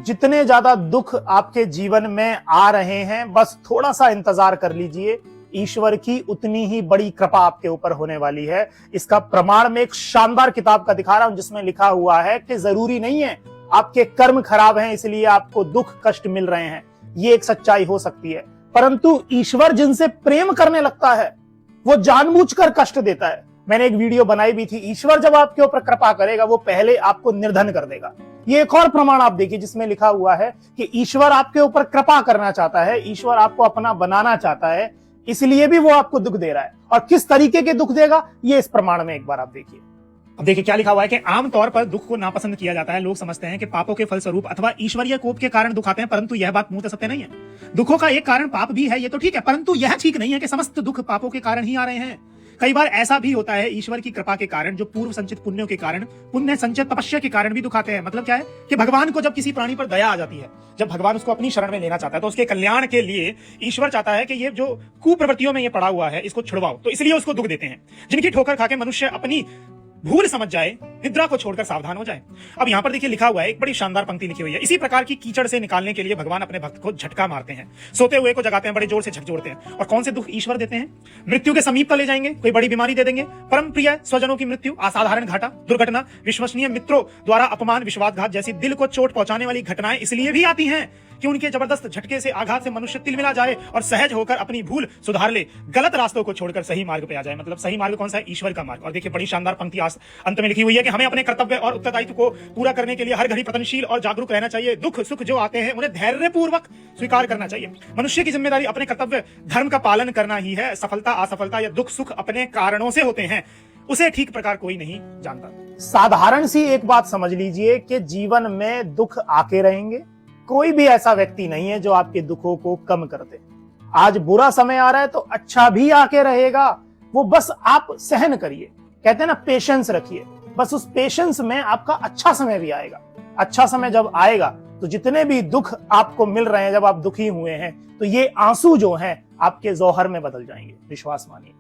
जितने ज्यादा दुख आपके जीवन में आ रहे हैं, बस थोड़ा सा इंतजार कर लीजिए, ईश्वर की उतनी ही बड़ी कृपा आपके ऊपर होने वाली है। इसका प्रमाण मैं एक शानदार किताब का दिखा रहा हूं जिसमें लिखा हुआ है कि जरूरी नहीं है आपके कर्म खराब हैं इसलिए आपको दुख कष्ट मिल रहे हैं। ये एक सच्चाई हो सकती है, परंतु ईश्वर जिनसे प्रेम करने लगता है वो जानबूझकर कष्ट देता है। मैंने एक वीडियो बनाई भी थी, ईश्वर जब आपके ऊपर कृपा करेगा वो पहले आपको निर्धन कर देगा। ये एक और प्रमाण आप देखिए जिसमें लिखा हुआ है कि ईश्वर आपके ऊपर कृपा करना चाहता है, ईश्वर आपको अपना बनाना चाहता है, इसलिए भी वो आपको दुख दे रहा है। और किस तरीके के दुख देगा ये इस प्रमाण में एक बार आप देखिए। अब देखिए क्या लिखा हुआ है कि आमतौर पर दुख को नापसंद किया जाता है। लोग समझते हैं कि पापों के फलस्वरूप अथवा ईश्वरीय कोप के कारण दुख आते हैं, परंतु यह बात मूलतः सत्य नहीं है। दुखों का एक कारण पाप भी है, ये तो ठीक है, परंतु यह ठीक नहीं है कि समस्त दुख पापों के कारण ही आ रहे हैं। कई बार ऐसा भी होता है ईश्वर की कृपा के कारण, जो पूर्व संचित पुण्यों के कारण, पुण्य संचित तपस्या के कारण भी दुख आते हैं। मतलब क्या है कि भगवान को जब किसी प्राणी पर दया आ जाती है, जब भगवान उसको अपनी शरण में लेना चाहता है, तो उसके कल्याण के लिए ईश्वर चाहता है कि ये जो कुप्रवृत्तियों में ये पड़ा हुआ है इसको छुड़वाओ, तो इसलिए उसको दुख देते हैं। जिनकी ठोकर खा के मनुष्य अपनी भूल समझ जाए, निद्रा को छोड़कर सावधान हो जाए। अब यहां पर देखिए लिखा हुआ है, एक बड़ी शानदार पंक्ति लिखी हुई है, इसी प्रकार की कीचड़ से निकालने के लिए भगवान अपने भक्त को झटका मारते हैं, सोते हुए को जगाते हैं, बड़े जोर से झकझोरते हैं। और कौन से दुख ईश्वर देते हैं? मृत्यु के समीप का ले जाएंगे, कोई बड़ी बीमारी दे देंगे, परम प्रिय स्वजनों की मृत्यु, असाधारण घाटा, दुर्घटना, विश्वसनीय मित्रों द्वारा अपमान, विश्वासघात जैसी दिल को चोट पहुंचाने वाली घटनाएं इसलिए भी आती हैं कि उनके जबरदस्त झटके से, आघात से मनुष्य तिलमिला जाए और सहज होकर अपनी भूल सुधार ले, गलत रास्तों को छोड़कर सही मार्ग पे आ जाए। मतलब सही मार्ग कौन सा है? ईश्वर का मार्ग। और देखिए बड़ी शानदार पंक्ति अंत में लिखी हुई है कि हमें अपने कर्तव्य और उत्तरदायित्व को पूरा करने के लिए हर घड़ी प्रतनशील और जागरूक रहना चाहिए। दुख सुख जो आते हैं उन्हें धैर्यपूर्वक स्वीकार करना चाहिए। मनुष्य की जिम्मेदारी अपने कर्तव्य धर्म का पालन करना ही है। सफलता असफलता या दुख सुख अपने कारणों से होते हैं, उसे ठीक प्रकार कोई नहीं जानता। साधारण सी एक बात समझ लीजिए कि जीवन में दुख आके रहेंगे, कोई भी ऐसा व्यक्ति नहीं है जो आपके दुखों को कम कर दे। आज बुरा समय आ रहा है तो अच्छा भी आके रहेगा, वो बस आप सहन करिए। कहते हैं ना, पेशेंस रखिए, बस उस पेशेंस में आपका अच्छा समय भी आएगा। अच्छा समय जब आएगा तो जितने भी दुख आपको मिल रहे हैं, जब आप दुखी हुए हैं, तो ये आंसू जो हैं आपके जौहर में बदल जाएंगे, विश्वास मानिए।